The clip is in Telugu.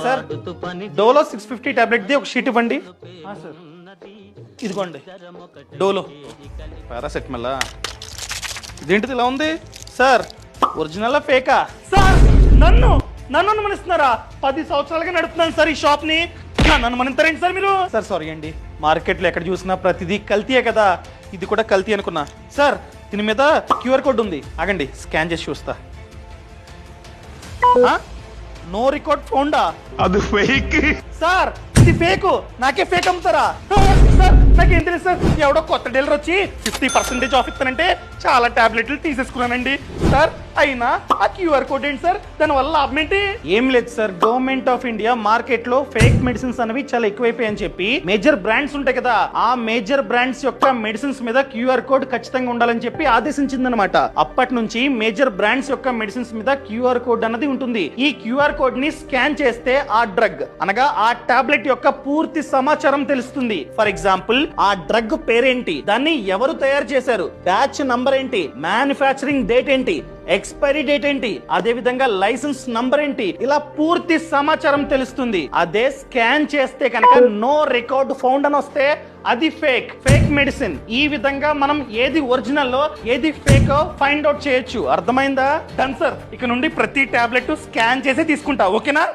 సార్ డోలో 650 టాబ్లెట్ ది ఒక షీట్ ఇవ్వండి. సార్ ఇదిగోండి డోలో పారాసెటమాల్. ఇదేంటిది ఇలా ఉంది సార్? Original ఫేకా sir? నన్ను అనుమానిస్తున్నారా? 10 సంవత్సరాలుగా నడుపుతున్నాను సార్ ఈ షాప్ ని. నన్ను అనుమానిస్తారేంటి సార్ మీరు? సార్ సారీ అండి, మార్కెట్లో ఎక్కడ చూసినా ప్రతిదీ కల్తీయే కదా, ఇది కూడా కల్తీ అనుకున్నా. సార్ దీని మీద క్యూఆర్ కోడ్ ఉంది, ఆగండి స్కాన్ చేసి చూస్తా. నో రికార్డ్ ఫౌండా? అది ఫేక్ సార్. ఇది ఫేక్, నాకే ఫేక్ అమ్ముతారా? సార్ నాకేం తెలుసు సార్, ఎవడో కొత్త డీలర్ వచ్చి 50% ఆఫ్ ఇస్తానంటే చాలా టాబ్లెట్లు తీసేసుకున్నానండి సార్. అయినా ఆ క్యూఆర్ కోడ్ ఏంటి సార్? దానివల్ల లాభం ఏంటి? ఏం లేదు sir, government of India market లో ఫేక్ మెడిసిన్స్ అనేవి చాలా ఎక్కువైపోయాయని చెప్పి మేజర్ బ్రాండ్స్ ఉంటాయి కదా, ఆ మేజర్ బ్రాండ్స్ యొక్క మెడిసిన్స్ మీద క్యూఆర్ కోడ్ ఖచ్చితంగా ఉండాలని చెప్పి ఆదేశించిందనమాట. అప్పటి నుంచి మేజర్ బ్రాండ్స్ యొక్క మెడిసిన్స్ మీద క్యూఆర్ కోడ్ అన్నది ఉంటుంది. ఈ క్యూఆర్ కోడ్ ని స్కాన్ చేస్తే ఆ డ్రగ్ అనగా ఆ టాబ్లెట్ యొక్క పూర్తి సమాచారం తెలుస్తుంది. ఫర్ ఎగ్జాంపుల్ ఆ డ్రగ్ పేరేంటి, దాన్ని ఎవరు తయారు చేశారు, బ్యాచ్ నంబర్ ఏంటి, మ్యానుఫ్యాక్చరింగ్ డేట్ ఏంటి, ఎక్స్పైరీ డేట్ ఏంటి, అదే విధంగా లైసెన్స్ నంబర్ ఏంటి, ఇలా పూర్తి సమాచారం తెలుస్తుంది. అదే స్కాన్ చేస్తే కనుక నో రికార్డ్ ఫౌండ్ అని వస్తే అది ఫేక్ మెడిసిన్. ఈ విధంగా మనం ఏది ఒరిజినల్ ఏది ఫేక్ ఫైండ్ అవుట్ చేయొచ్చు. అర్థమైందా? డన్ సార్, ఇక నుండి ప్రతి టాబ్లెట్ స్కాన్ చేసి తీసుకుంటా, ఓకేనా?